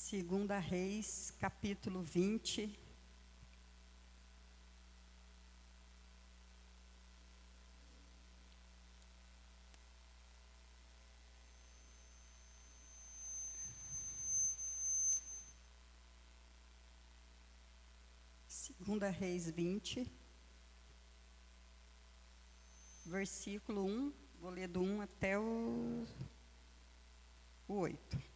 Segunda Reis, capítulo 20. Segunda Reis 20, versículo 1, vou ler do 1 até o 8.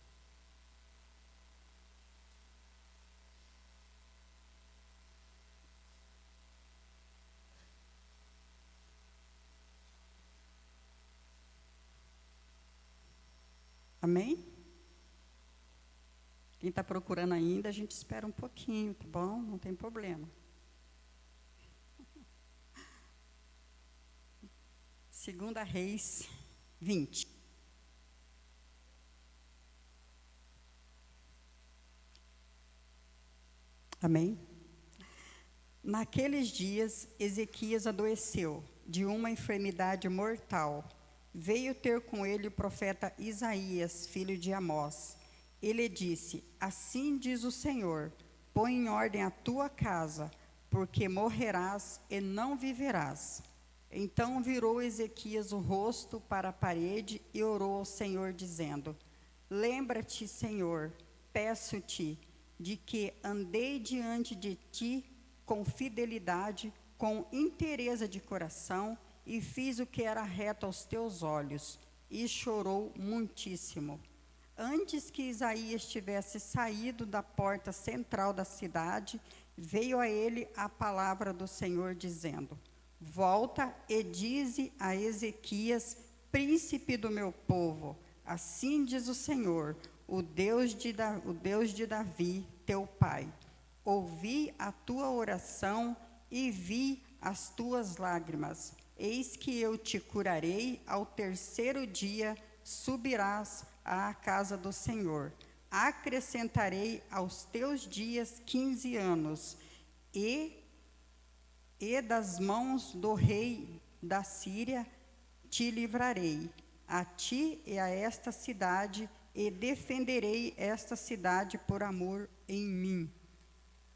Amém? Quem está procurando ainda, a gente espera um pouquinho, tá bom? Não tem problema. Segunda Reis 20. Amém? Naqueles dias, Ezequias adoeceu de uma enfermidade mortal. Veio ter com ele o profeta Isaías, filho de Amós. Ele disse: assim diz o Senhor, põe em ordem a tua casa, porque morrerás e não viverás. Então virou Ezequias o rosto para a parede e orou ao Senhor, dizendo: lembra-te, Senhor, peço-te, de que andei diante de ti com fidelidade, com inteireza de coração, e fiz o que era reto aos teus olhos. E chorou muitíssimo. Antes que Isaías tivesse saído da porta central da cidade, veio a ele a palavra do Senhor, dizendo: volta e dize a Ezequias, príncipe do meu povo, assim diz o Senhor, o Deus de Davi, teu pai. Ouvi a tua oração e vi as tuas lágrimas. Eis que eu te curarei, ao terceiro dia subirás à casa do Senhor. Acrescentarei aos teus dias 15 anos, e das mãos do rei da Síria te livrarei, a ti e a esta cidade, e defenderei esta cidade por amor em mim,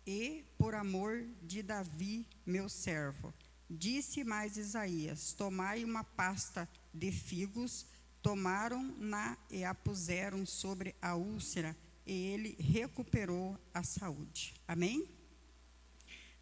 e por amor de Davi, meu servo. Disse mais Isaías: tomai uma pasta de figos. Tomaram-na e a puseram sobre a úlcera, e ele recuperou a saúde. Amém?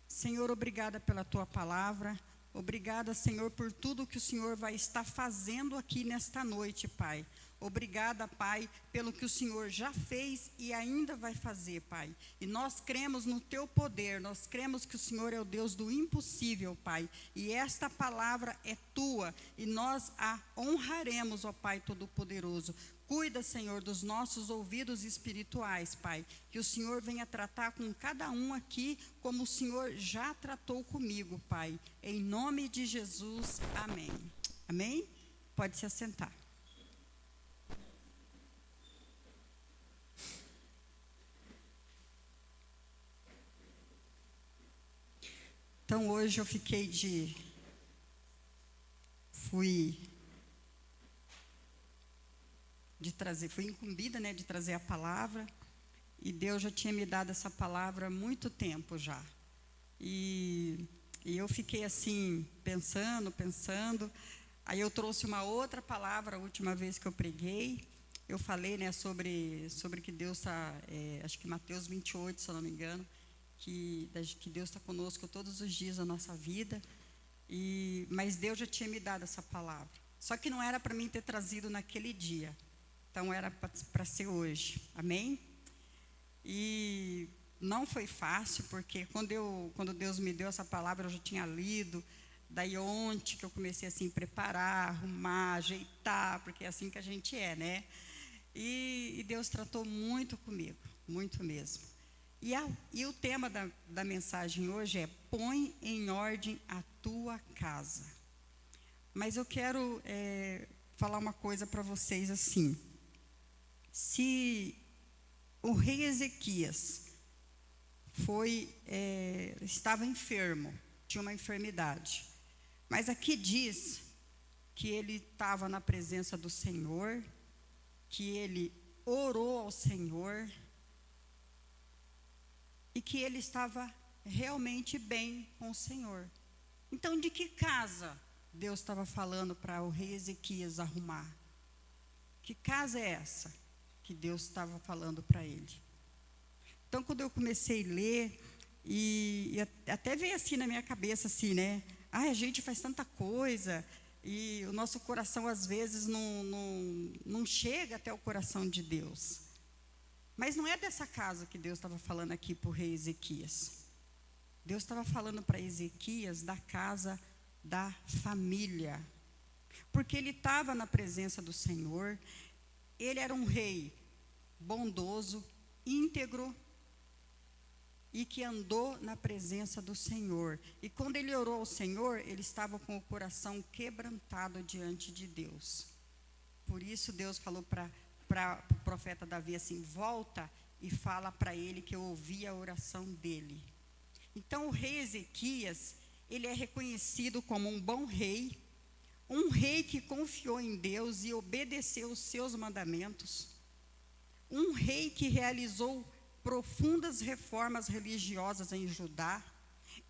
Senhor, obrigada pela tua palavra. Obrigada, Senhor, por tudo que o Senhor vai estar fazendo aqui nesta noite, Pai. Obrigada, Pai, pelo que o Senhor já fez e ainda vai fazer, Pai. E nós cremos no teu poder, nós cremos que o Senhor é o Deus do impossível, Pai. E esta palavra é tua, e nós a honraremos, ó Pai Todo-Poderoso. Cuida, Senhor, dos nossos ouvidos espirituais, Pai. Que o Senhor venha tratar com cada um aqui, como o Senhor já tratou comigo, Pai. Em nome de Jesus, amém. Amém? Pode se assentar. Então, hoje eu fui incumbida, de trazer a palavra, e Deus já tinha me dado essa palavra há muito tempo já. E eu fiquei assim, pensando, aí eu trouxe uma outra palavra a última vez que eu preguei. Eu falei, sobre que Deus está, acho que Mateus 28, se eu não me engano, que Deus está conosco todos os dias da nossa vida, mas Deus já tinha me dado essa palavra. Só que não era para mim ter trazido naquele dia, então era para ser hoje, amém? E não foi fácil, porque quando Deus me deu essa palavra, eu já tinha lido. Daí ontem que eu comecei assim, preparar, arrumar, ajeitar, porque é assim que a gente é, né? E Deus tratou muito comigo, muito mesmo. E o tema da mensagem hoje é: põe em ordem a tua casa. Mas eu quero falar uma coisa para vocês assim. Se o rei Ezequias estava enfermo, tinha uma enfermidade, mas aqui diz que ele estava na presença do Senhor, que ele orou ao Senhor, e que ele estava realmente bem com o Senhor. Então, de que casa Deus estava falando para o rei Ezequias arrumar? Que casa é essa que Deus estava falando para ele? Então, quando eu comecei a ler, e até veio assim na minha cabeça, assim, né? A gente faz tanta coisa, e o nosso coração, às vezes, não chega até o coração de Deus. Mas não é dessa casa que Deus estava falando aqui para o rei Ezequias. Deus estava falando para Ezequias da casa da família. Porque ele estava na presença do Senhor, ele era um rei bondoso, íntegro, e que andou na presença do Senhor. E quando ele orou ao Senhor, ele estava com o coração quebrantado diante de Deus. Por isso Deus falou para o profeta Davi assim: volta e fala para ele que eu ouvi a oração dele. Então o rei Ezequias, ele é reconhecido como um bom rei, um rei que confiou em Deus e obedeceu os seus mandamentos, um rei que realizou profundas reformas religiosas em Judá.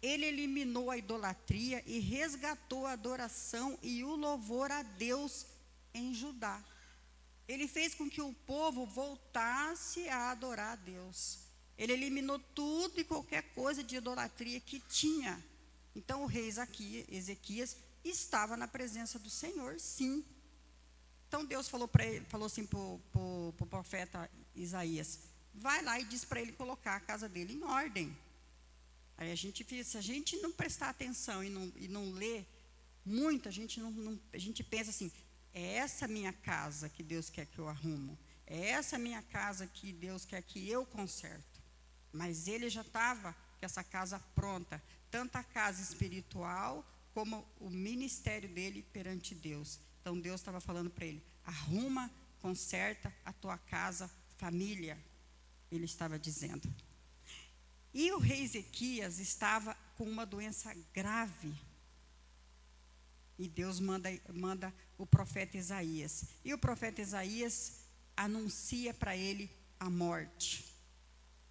Ele eliminou a idolatria e resgatou a adoração e o louvor a Deus em Judá. Ele fez com que o povo voltasse a adorar a Deus. Ele eliminou tudo e qualquer coisa de idolatria que tinha. Então o rei Ezequias estava na presença do Senhor, sim. Então Deus falou para ele, falou assim para o profeta Isaías: vai lá e diz para ele colocar a casa dele em ordem. Aí se a gente não prestar atenção e não ler muito, a gente pensa assim: é essa minha casa que Deus quer que eu arrumo, é essa minha casa que Deus quer que eu conserto. Mas ele já estava com essa casa pronta, tanto a casa espiritual como o ministério dele perante Deus. Então Deus estava falando para ele: arruma, conserta a tua casa, família. Ele estava dizendo. E o rei Ezequias estava com uma doença grave. E Deus manda o profeta Isaías. E o profeta Isaías anuncia para ele a morte.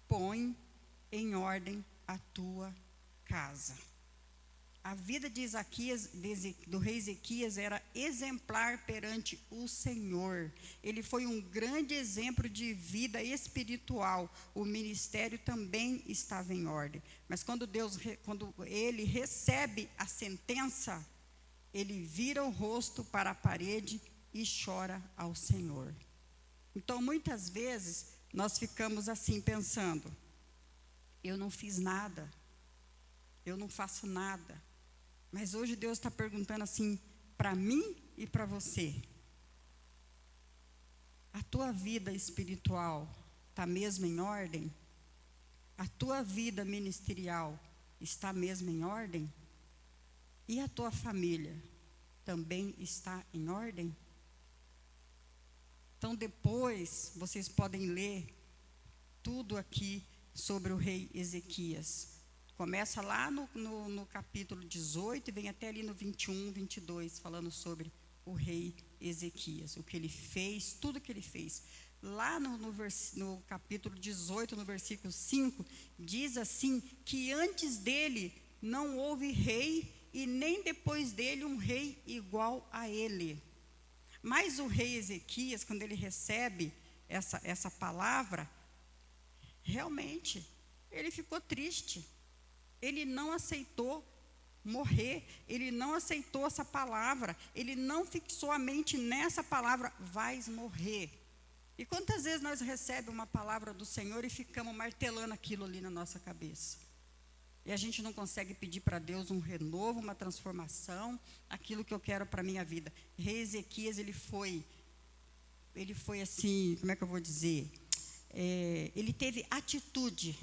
Põe em ordem a tua casa. A vida de do rei Ezequias era exemplar perante o Senhor. Ele foi um grande exemplo de vida espiritual. O ministério também estava em ordem. Mas quando ele recebe a sentença, ele vira o rosto para a parede e chora ao Senhor. Então, muitas vezes, nós ficamos assim pensando: eu não fiz nada, eu não faço nada. Mas hoje Deus está perguntando assim para mim e para você: a tua vida espiritual está mesmo em ordem? A tua vida ministerial está mesmo em ordem? E a tua família também está em ordem? Então depois vocês podem ler tudo aqui sobre o rei Ezequias. Começa lá no capítulo 18 e vem até ali no 21, 22, falando sobre o rei Ezequias, o que ele fez, tudo que ele fez. Lá no capítulo 18, no versículo 5, diz assim, que antes dele não houve rei e nem depois dele um rei igual a ele. Mas o rei Ezequias, quando ele recebe essa palavra, realmente, ele ficou triste. Ele não aceitou morrer, ele não aceitou essa palavra, ele não fixou a mente nessa palavra: vais morrer. E quantas vezes nós recebemos uma palavra do Senhor e ficamos martelando aquilo ali na nossa cabeça? E a gente não consegue pedir para Deus um renovo, uma transformação, aquilo que eu quero para a minha vida. Rei Ezequias, ele foi assim, como é que eu vou dizer? Ele teve atitude.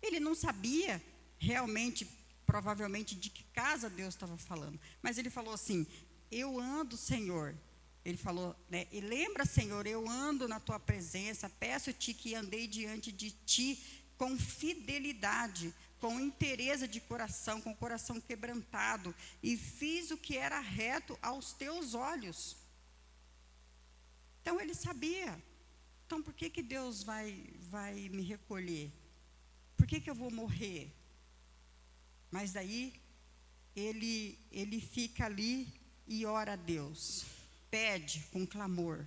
Ele não sabia realmente, provavelmente, de que casa Deus estava falando. Mas ele falou assim: eu ando, Senhor. Ele falou, né? E lembra, Senhor, eu ando na tua presença, peço-te que andei diante de ti com fidelidade, com inteireza de coração, com o coração quebrantado, e fiz o que era reto aos teus olhos. Então ele sabia. Então, por que Deus vai me recolher? Por que eu vou morrer? Mas daí, ele fica ali e ora a Deus. Pede com clamor.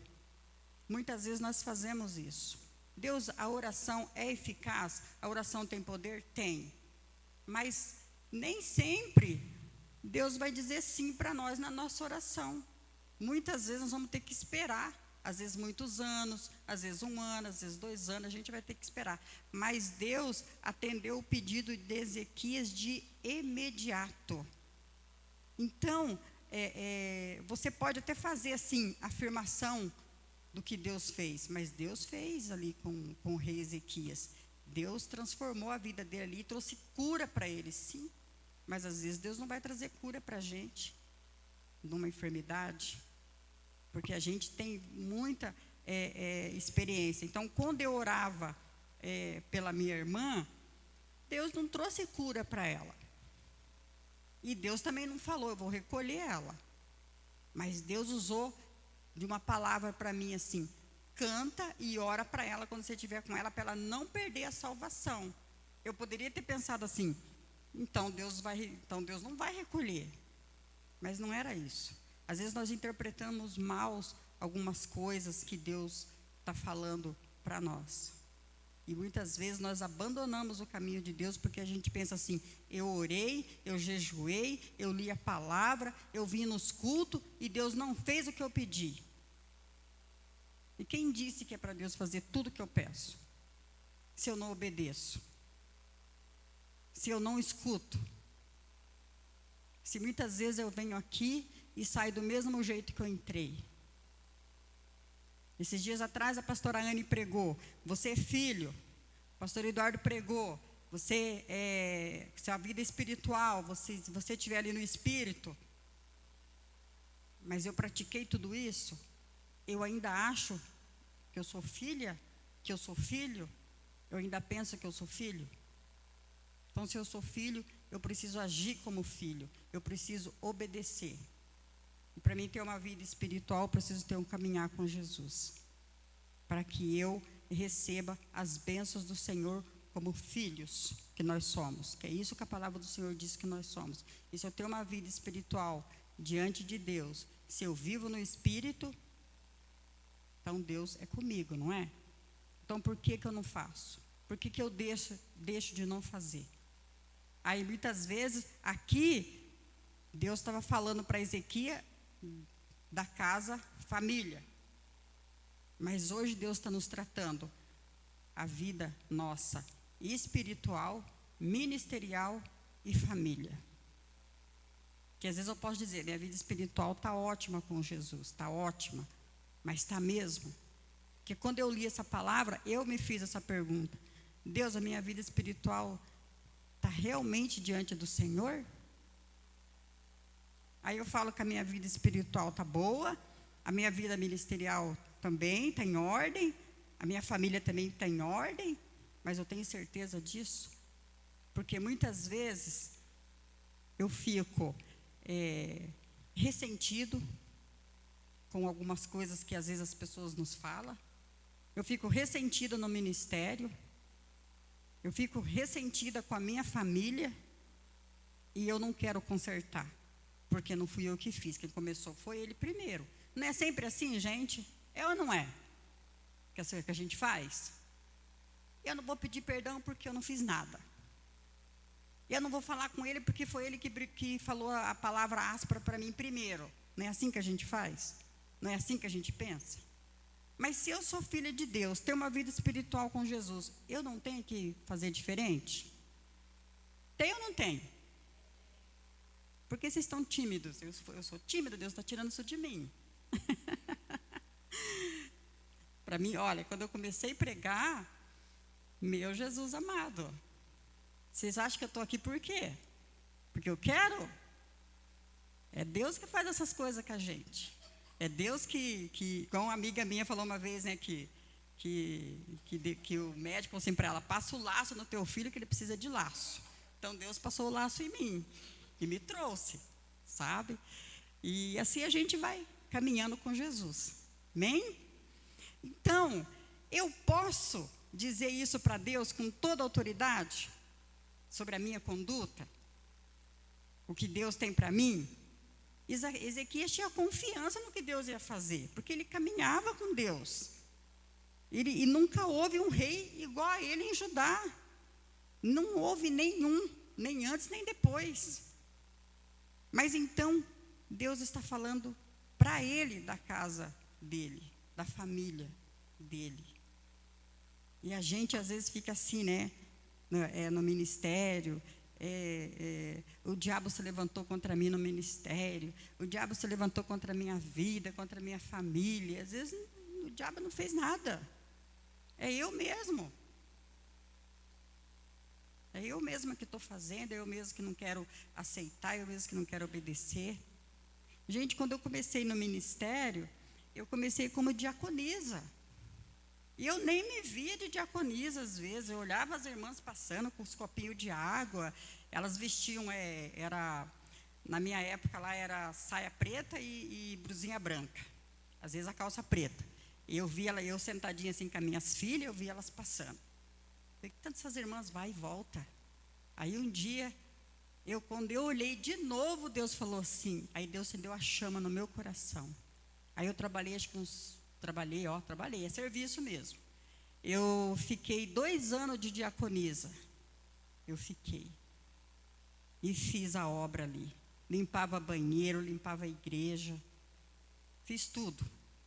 Muitas vezes nós fazemos isso. Deus, a oração é eficaz? A oração tem poder? Tem. Mas nem sempre Deus vai dizer sim para nós na nossa oração. Muitas vezes nós vamos ter que esperar. Às vezes muitos anos, às vezes 1 ano, às vezes 2 anos, a gente vai ter que esperar. Mas Deus atendeu o pedido de Ezequias de imediato. Então, você pode até fazer assim, afirmação do que Deus fez, mas Deus fez ali com o rei Ezequias. Deus transformou a vida dele ali e trouxe cura para ele, sim. Mas às vezes Deus não vai trazer cura para a gente, numa enfermidade, porque a gente tem muita experiência. Então, quando eu orava pela minha irmã, Deus não trouxe cura para ela. E Deus também não falou, eu vou recolher ela. Mas Deus usou de uma palavra para mim assim: canta e ora para ela quando você estiver com ela, para ela não perder a salvação. Eu poderia ter pensado assim, então Deus não vai recolher. Mas não era isso. Às vezes nós interpretamos mal algumas coisas que Deus está falando para nós. E muitas vezes nós abandonamos o caminho de Deus porque a gente pensa assim: eu orei, eu jejuei, eu li a palavra, eu vim nos cultos e Deus não fez o que eu pedi. E quem disse que é para Deus fazer tudo o que eu peço? Se eu não obedeço? Se eu não escuto? Se muitas vezes eu venho aqui e saio do mesmo jeito que eu entrei. Esses dias atrás a pastora Anne pregou, você é filho. O pastor Eduardo pregou, sua vida espiritual, se você estiver ali no espírito. Mas eu pratiquei tudo isso, eu ainda acho que eu sou filha, que eu sou filho, eu ainda penso que eu sou filho. Então, se eu sou filho, eu preciso agir como filho, eu preciso obedecer. E para mim ter uma vida espiritual, eu preciso ter um caminhar com Jesus, para que eu receba as bênçãos do Senhor como filhos que nós somos, que é isso que a palavra do Senhor diz que nós somos. E se eu tenho uma vida espiritual diante de Deus, se eu vivo no Espírito, então Deus é comigo, não é? Então por que eu não faço? Por que eu deixo de não fazer? Aí muitas vezes, aqui, Deus estava falando para Ezequias da casa, família. Mas hoje Deus está nos tratando a vida nossa espiritual, ministerial e família. Que às vezes eu posso dizer, minha vida espiritual está ótima com Jesus, está ótima, mas está mesmo? Porque quando eu li essa palavra, eu me fiz essa pergunta: Deus, a minha vida espiritual está realmente diante do Senhor? Aí eu falo que a minha vida espiritual está boa, a minha vida ministerial também está em ordem, a minha família também está em ordem, mas eu tenho certeza disso? Porque muitas vezes eu fico ressentido com algumas coisas que às vezes as pessoas nos falam, eu fico ressentida no ministério, eu fico ressentida com a minha família, e eu não quero consertar, porque não fui eu que fiz, quem começou foi ele primeiro. Não é sempre assim, gente? É ou não é? Que a gente faz? Eu não vou pedir perdão porque eu não fiz nada. Eu não vou falar com ele porque foi ele que falou a palavra áspera para mim primeiro. Não é assim que a gente faz? Não é assim que a gente pensa? Mas se eu sou filha de Deus, tenho uma vida espiritual com Jesus, eu não tenho que fazer diferente? Tem ou não tem? Porque vocês estão tímidos? Eu sou tímida, Deus está tirando isso de mim. Para mim, olha, quando eu comecei a pregar, meu Jesus amado, vocês acham que eu estou aqui por quê? Porque eu quero? É Deus que faz essas coisas com a gente. É Deus que como uma amiga minha falou uma vez, né, que o médico falou assim para ela: passa o laço no teu filho que ele precisa de laço. Então Deus passou o laço em mim e me trouxe, sabe? E assim a gente vai caminhando com Jesus. Amém? Então, eu posso dizer isso para Deus com toda autoridade sobre a minha conduta? O que Deus tem para mim? Ezequias tinha confiança no que Deus ia fazer, porque ele caminhava com Deus. E nunca houve um rei igual a ele em Judá. Não houve nenhum, nem antes nem depois. Mas então, Deus está falando para ele da casa dele, da família dele. E a gente às vezes fica assim, né? No ministério, o diabo se levantou contra mim no ministério, o diabo se levantou contra a minha vida, contra a minha família. Às vezes o diabo não fez nada. É eu mesmo. É eu mesma que estou fazendo, é eu mesmo que não quero aceitar, é eu mesmo que não quero obedecer. Gente, quando eu comecei no ministério, eu comecei como diaconisa. E eu nem me via de diaconisa às vezes. Eu olhava as irmãs passando com os copinhos de água. Elas vestiam, na minha época lá era saia preta e blusinha branca. Às vezes a calça preta. Eu via eu sentadinha assim com as minhas filhas, eu via elas passando. Falei, que tanto essas irmãs vai e volta. Aí um dia, quando eu olhei de novo, Deus falou assim. Aí Deus acendeu a chama no meu coração. Aí eu trabalhei, trabalhei, é serviço mesmo. Eu fiquei 2 anos de diaconisa. Eu fiquei. E fiz a obra ali. Limpava banheiro, limpava a igreja. Fiz tudo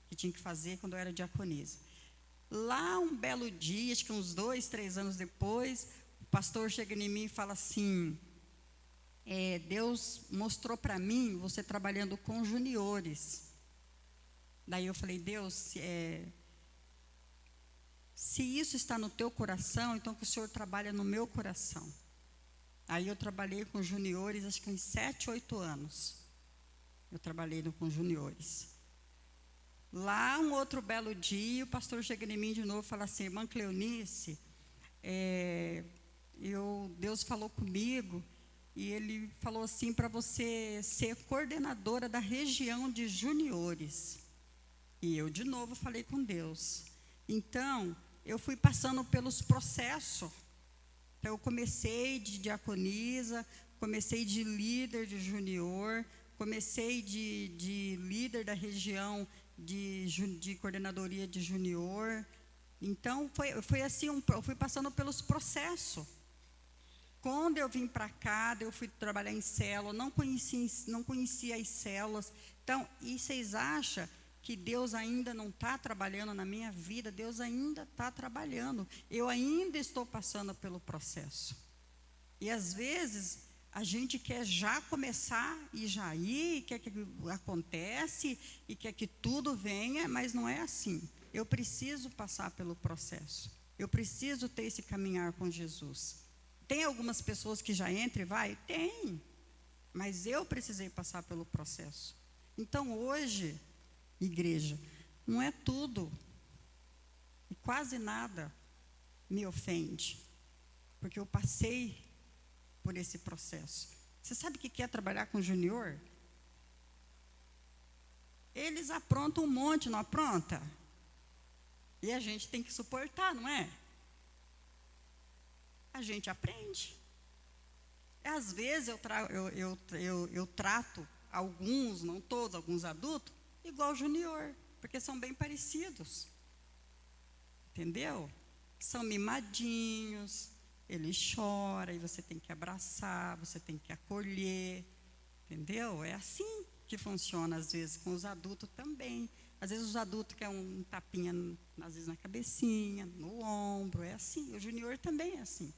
que tinha que fazer quando eu era diaconisa. Lá um belo dia, acho que uns 2, 3 anos depois, o pastor chega em mim e fala assim, Deus mostrou para mim você trabalhando com juniores. Daí eu falei, Deus, se isso está no teu coração, então que o Senhor trabalha no meu coração. Aí eu trabalhei com juniores, acho que uns 7, 8 anos. Eu trabalhei com juniores. Lá, um outro belo dia, o pastor chega em mim de novo e fala assim, irmã Cleonice, Deus falou comigo, e ele falou assim, para você ser coordenadora da região de juniores. E eu de novo falei com Deus. Então, eu fui passando pelos processos. Então, eu comecei de diaconisa, comecei de líder de junior, comecei de líder da região de coordenadoria de junior. Então, foi assim, eu fui passando pelos processos. Quando eu vim para cá, eu fui trabalhar em célula, não conhecia as células. Então, e vocês acham que Deus ainda não está trabalhando na minha vida? Deus ainda está trabalhando. Eu ainda estou passando pelo processo. E às vezes a gente quer já começar e já ir, quer que acontece e quer que tudo venha, mas não é assim. Eu preciso passar pelo processo. Eu preciso ter esse caminhar com Jesus. Tem algumas pessoas que já entram e vai? Tem. Mas eu precisei passar pelo processo. Então hoje, igreja, não é tudo e quase nada me ofende, porque eu passei por esse processo. Você sabe o que é trabalhar com junior? Eles aprontam um monte, não apronta? E a gente tem que suportar, não é? A gente aprende. Às vezes eu trato alguns, não todos, alguns adultos, igual junior, porque são bem parecidos. Entendeu? São mimadinhos, ele chora e você tem que abraçar, você tem que acolher. Entendeu? É assim que funciona às vezes com os adultos também. Às vezes os adultos querem um tapinha, às vezes na cabecinha, no ombro, é assim. O junior também é assim.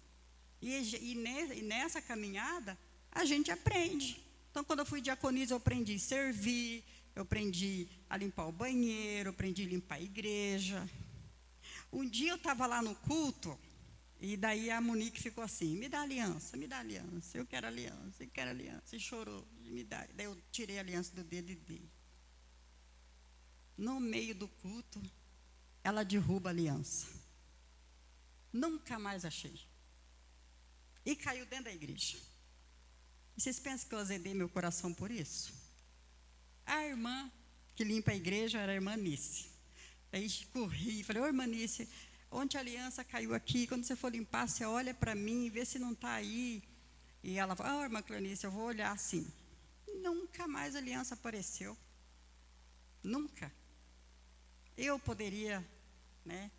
E nessa caminhada, a gente aprende. Então, quando eu fui diaconisa, eu aprendi a servir, eu aprendi a limpar o banheiro, eu aprendi a limpar a igreja. Um dia eu estava lá no culto, e daí a Monique ficou assim, me dá aliança, eu quero aliança, e chorou, me dá. Daí eu tirei a aliança do dedo e dei. No meio do culto, ela derruba a aliança. Nunca mais achei. E caiu dentro da igreja. E vocês pensam que eu azedei meu coração por isso? A irmã que limpa a igreja era a irmã Nice. Aí corri, falei, ô irmanice, ontem a aliança caiu aqui, quando você for limpar, você olha para mim, vê se não está aí. E ela falou, irmã Cleonice, eu vou olhar assim. Nunca mais a aliança apareceu. Nunca. Eu poderia, né?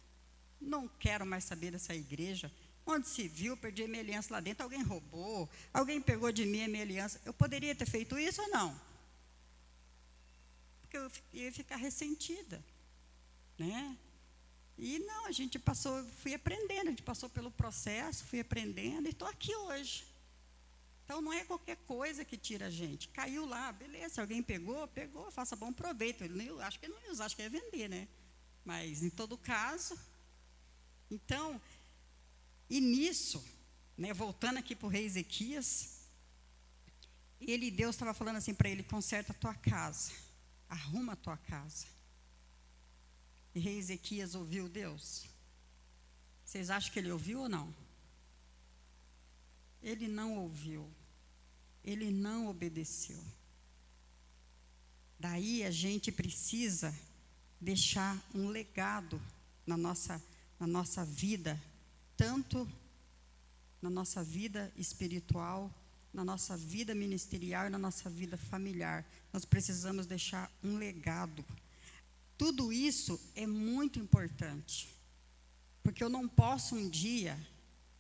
Não quero mais saber dessa igreja. Onde se viu, perdi a minha aliança lá dentro, alguém roubou, alguém pegou de mim a minha aliança. Eu poderia ter feito isso ou não? Porque eu ia ficar ressentida, né? E não, a gente passou, fui aprendendo, a gente passou pelo processo, fui aprendendo e estou aqui hoje. Então, não é qualquer coisa que tira a gente. Caiu lá, beleza, se alguém pegou, faça bom proveito. Acho que ele não ia usar, acho que ia vender, né? Mas, em todo caso, então, e nisso, né, voltando aqui para o rei Ezequias, Deus estava falando assim para ele, conserta a tua casa, arruma a tua casa. E rei Ezequias ouviu Deus? Vocês acham que ele ouviu ou não? Ele não ouviu. Ele não obedeceu. Daí a gente precisa deixar um legado na nossa vida, tanto na nossa vida espiritual, na nossa vida ministerial e na nossa vida familiar. Nós precisamos deixar um legado. Tudo isso é muito importante, porque eu não posso um dia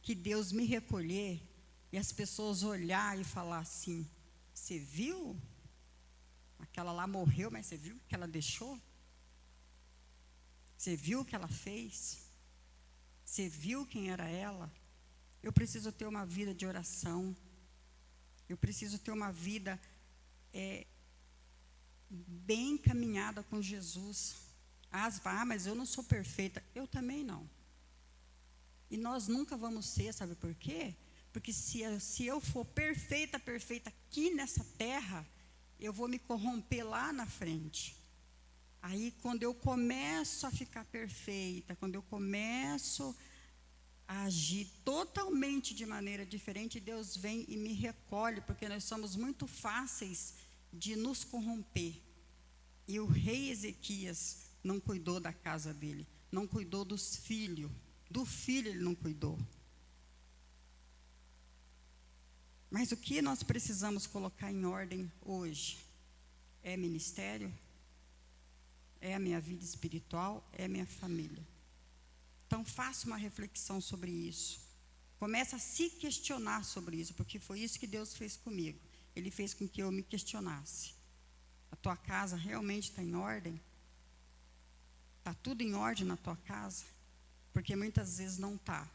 que Deus me recolher e as pessoas olhar e falar assim, você viu? Aquela lá morreu, mas você viu o que ela deixou? Você viu o que ela fez? Você viu quem era ela? Eu preciso ter uma vida de oração. Eu preciso ter uma vida bem caminhada com Jesus. Mas eu não sou perfeita. Eu também não. E nós nunca vamos ser, sabe por quê? Porque se eu for perfeita aqui nessa terra, eu vou me corromper lá na frente. Aí, quando eu começo a ficar perfeita, quando eu começo a agir totalmente de maneira diferente, Deus vem e me recolhe, porque nós somos muito fáceis de nos corromper. E o rei Ezequias não cuidou da casa dele, não cuidou dos filhos, do filho ele não cuidou. Mas o que nós precisamos colocar em ordem hoje? É ministério? É a minha vida espiritual? É a minha família? Então, faça uma reflexão sobre isso. Comece a se questionar sobre isso, porque foi isso que Deus fez comigo. Ele fez com que eu me questionasse. A tua casa realmente está em ordem? Está tudo em ordem na tua casa? Porque muitas vezes não está.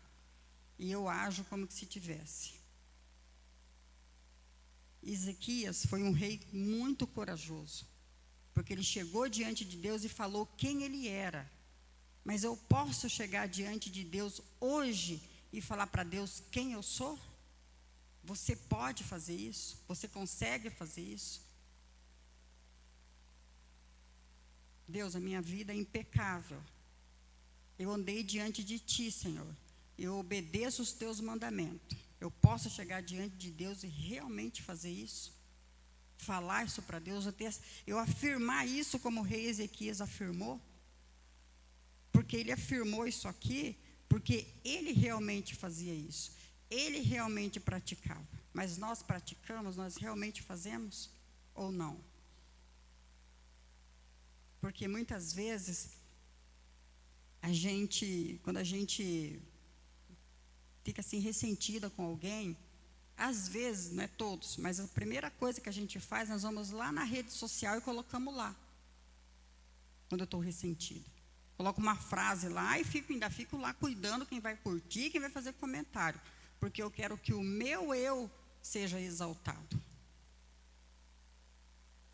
E eu ajo como se tivesse. Ezequias foi um rei muito corajoso, porque ele chegou diante de Deus e falou quem ele era. Mas eu posso chegar diante de Deus hoje e falar para Deus quem eu sou? Você pode fazer isso? Você consegue fazer isso? Deus, a minha vida é impecável. Eu andei diante de Ti, Senhor. Eu obedeço os Teus mandamentos. Eu posso chegar diante de Deus e realmente fazer isso? Falar isso para Deus? Eu afirmar isso como o rei Ezequias afirmou? Porque ele afirmou isso aqui, porque ele realmente fazia isso. Ele realmente praticava. Mas nós praticamos, nós realmente fazemos ou não? Porque muitas vezes, quando a gente fica assim ressentida com alguém, às vezes, não é todos, mas a primeira coisa que a gente faz, nós vamos lá na rede social e colocamos lá. Quando eu estou ressentida. Coloco uma frase lá e ainda fico lá cuidando quem vai curtir, quem vai fazer comentário. Porque eu quero que o meu eu seja exaltado.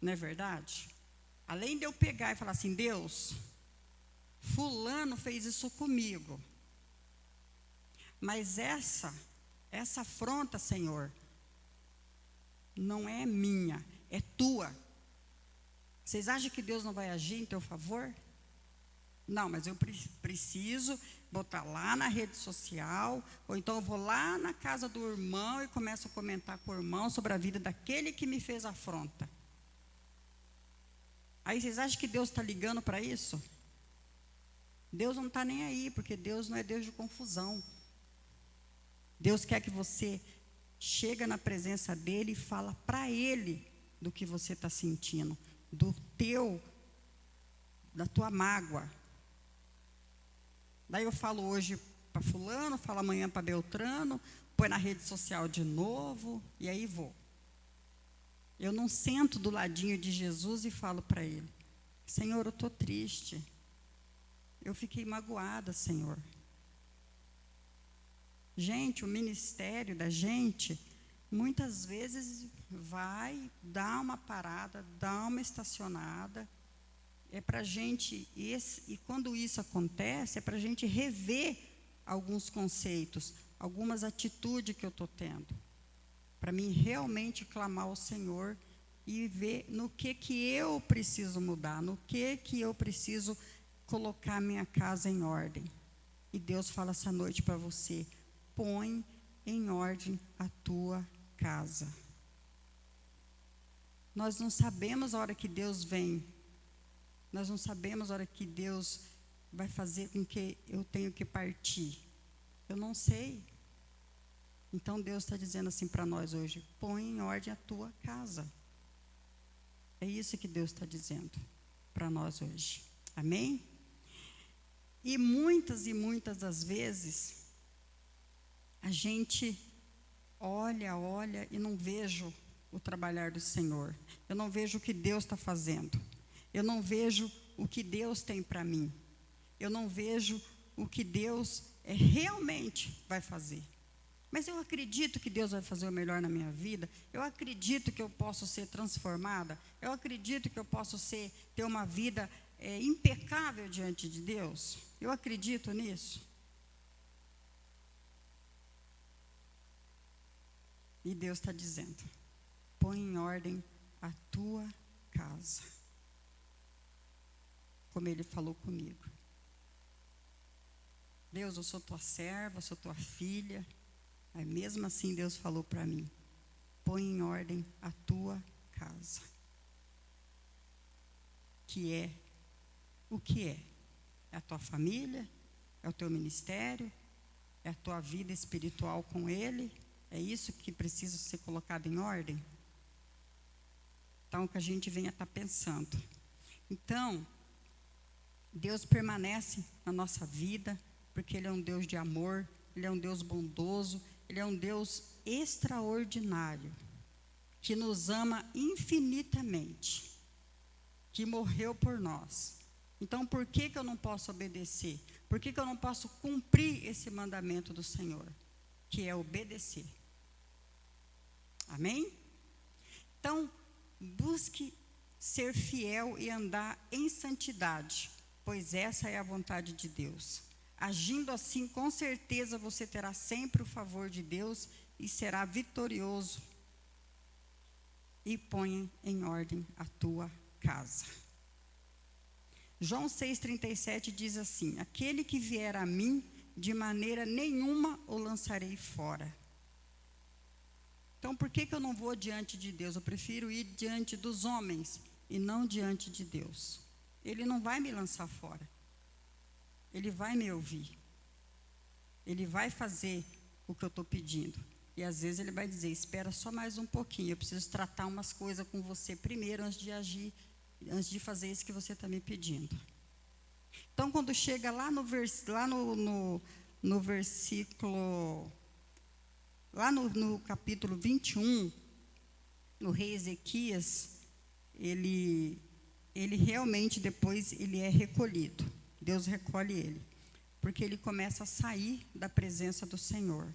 Não é verdade? Além de eu pegar e falar assim, Deus, fulano fez isso comigo. Mas essa afronta, Senhor, não é minha, é tua. Vocês acham que Deus não vai agir em teu favor? Não, mas eu preciso botar lá na rede social, ou então eu vou lá na casa do irmão e começo a comentar com o irmão sobre a vida daquele que me fez afronta. Aí vocês acham que Deus está ligando para isso? Deus não está nem aí, porque Deus não é Deus de confusão. Deus quer que você chega na presença dele e fala para ele do que você está sentindo, da tua mágoa. Daí eu falo hoje para fulano, falo amanhã para Beltrano, põe na rede social de novo, e aí vou. Eu não sento do ladinho de Jesus e falo para ele: Senhor, eu estou triste, eu fiquei magoada, Senhor. Gente, o ministério da gente, muitas vezes vai dar uma parada, dá uma estacionada, é para a gente, e quando isso acontece, é para a gente rever alguns conceitos, algumas atitudes que eu estou tendo, para mim realmente clamar ao Senhor e ver no que eu preciso mudar, no que eu preciso colocar minha casa em ordem. E Deus fala essa noite para você: põe em ordem a tua casa. Nós não sabemos a hora que Deus vem, nós não sabemos a hora que Deus vai fazer com que eu tenha que partir. Eu não sei. Então Deus está dizendo assim para nós hoje: põe em ordem a tua casa. É isso que Deus está dizendo para nós hoje. Amém? E muitas das vezes, a gente olha e não vejo o trabalhar do Senhor. Eu não vejo o que Deus está fazendo. Eu não vejo o que Deus tem para mim. Eu não vejo o que Deus realmente vai fazer. Mas eu acredito que Deus vai fazer o melhor na minha vida. Eu acredito que eu posso ser transformada. Eu acredito que eu posso ter uma vida impecável diante de Deus. Eu acredito nisso. E Deus está dizendo: põe em ordem a tua casa. Como Ele falou comigo. Deus, eu sou tua serva, eu sou tua filha. Mas mesmo assim Deus falou para mim: põe em ordem a tua casa. Que é o que é? É a tua família? É o teu ministério? É a tua vida espiritual com Ele? É isso que precisa ser colocado em ordem? Então, que a gente venha estar pensando. Então, Deus permanece na nossa vida, porque Ele é um Deus de amor, Ele é um Deus bondoso, Ele é um Deus extraordinário, que nos ama infinitamente, que morreu por nós. Então, por que eu não posso obedecer? Por que eu não posso cumprir esse mandamento do Senhor, que é obedecer? Amém? Então, busque ser fiel e andar em santidade, pois essa é a vontade de Deus. Agindo assim, com certeza você terá sempre o favor de Deus e será vitorioso. E ponha em ordem a tua casa. João 6,37 diz assim: aquele que vier a mim, de maneira nenhuma o lançarei fora. Então, por que eu não vou diante de Deus? Eu prefiro ir diante dos homens e não diante de Deus. Ele não vai me lançar fora. Ele vai me ouvir. Ele vai fazer o que eu estou pedindo. E às vezes ele vai dizer: espera só mais um pouquinho, eu preciso tratar umas coisas com você primeiro, antes de agir, antes de fazer isso que você está me pedindo. Então, quando chega lá no versículo, lá no capítulo 21, o rei Ezequias, ele realmente depois ele é recolhido. Deus recolhe ele, porque ele começa a sair da presença do Senhor.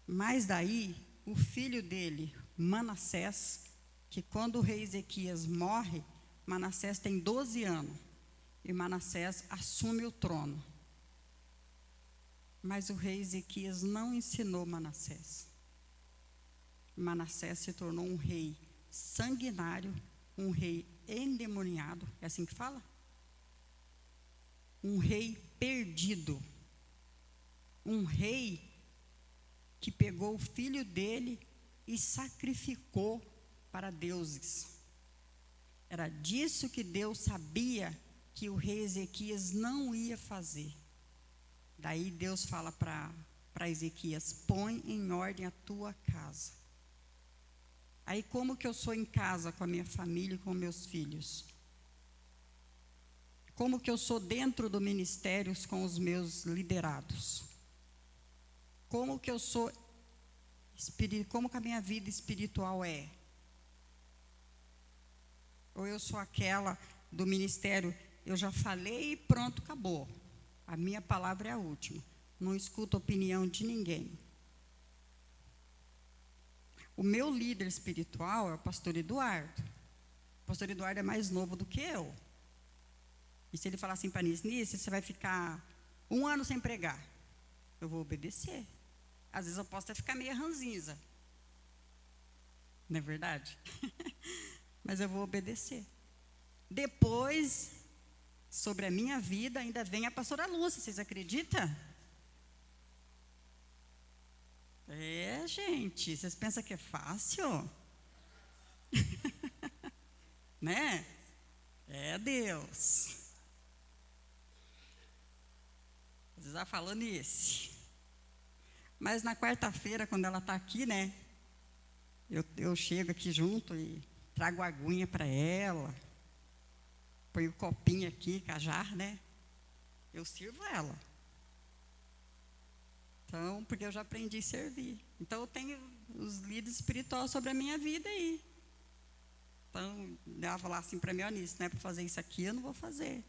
Mas daí, o filho dele, Manassés, que quando o rei Ezequias morre, Manassés tem 12 anos, e Manassés assume o trono. Mas o rei Ezequias não ensinou Manassés. Manassés se tornou um rei sanguinário, um rei endemoniado, é assim que fala? Um rei perdido, um rei que pegou o filho dele e sacrificou para deuses. Era disso que Deus sabia que o rei Ezequias não ia fazer. Daí Deus fala para Ezequias: põe em ordem a tua casa. Aí como que eu sou em casa com a minha família e com meus filhos? Como que eu sou dentro do ministério com os meus liderados? Como que eu sou, como que a minha vida espiritual é? Ou eu sou aquela do ministério, eu já falei e pronto, acabou. A minha palavra é a última. Não escuto a opinião de ninguém. O meu líder espiritual é o pastor Eduardo. O pastor Eduardo é mais novo do que eu. E se ele falar assim para Nice, você vai ficar 1 ano sem pregar, eu vou obedecer. Às vezes eu posso até ficar meio ranzinza. Não é verdade? Mas eu vou obedecer. Depois, sobre a minha vida, ainda vem a pastora Lúcia, vocês acreditam? É, gente, vocês pensam que é fácil? Né? É Deus. Você está falando esse. Mas na quarta-feira, quando ela está aqui, né? Eu chego aqui junto e trago a aguinha para ela. Põe o copinho aqui, cajar, né? Eu sirvo ela. Então, porque eu já aprendi a servir. Então, eu tenho os líderes espirituais sobre a minha vida aí. Então, ela falar assim para mim: ó, nisso, não é para fazer isso aqui, eu não vou fazer.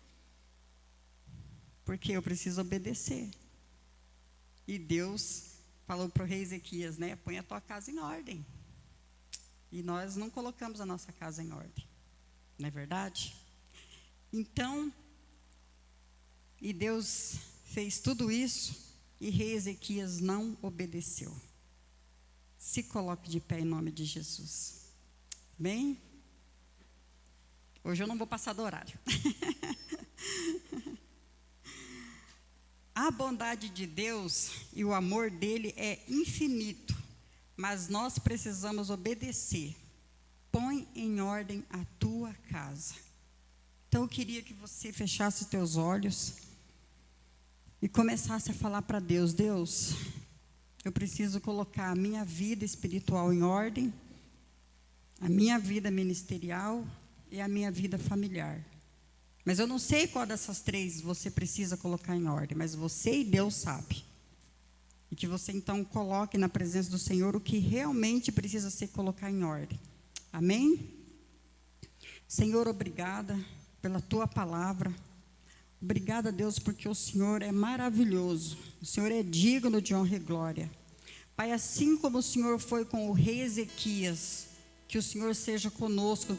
Porque eu preciso obedecer. E Deus falou para o rei Ezequias, né? Põe a tua casa em ordem. E nós não colocamos a nossa casa em ordem. Não é verdade? Então, e Deus fez tudo isso, e rei Ezequias não obedeceu. Se coloque de pé em nome de Jesus. Bem? Hoje eu não vou passar do horário. A bondade de Deus e o amor dele é infinito, mas nós precisamos obedecer. Põe em ordem a tua casa. Então eu queria que você fechasse os teus olhos e começasse a falar para Deus: Deus, eu preciso colocar a minha vida espiritual em ordem, a minha vida ministerial e a minha vida familiar. Mas eu não sei qual dessas 3 você precisa colocar em ordem, mas você e Deus sabe. E que você então coloque na presença do Senhor o que realmente precisa ser colocado em ordem. Amém? Senhor, obrigada pela tua palavra. Obrigada, Deus, porque o Senhor é maravilhoso. O Senhor é digno de honra e glória. Pai, assim como o Senhor foi com o rei Ezequias, que o Senhor seja conosco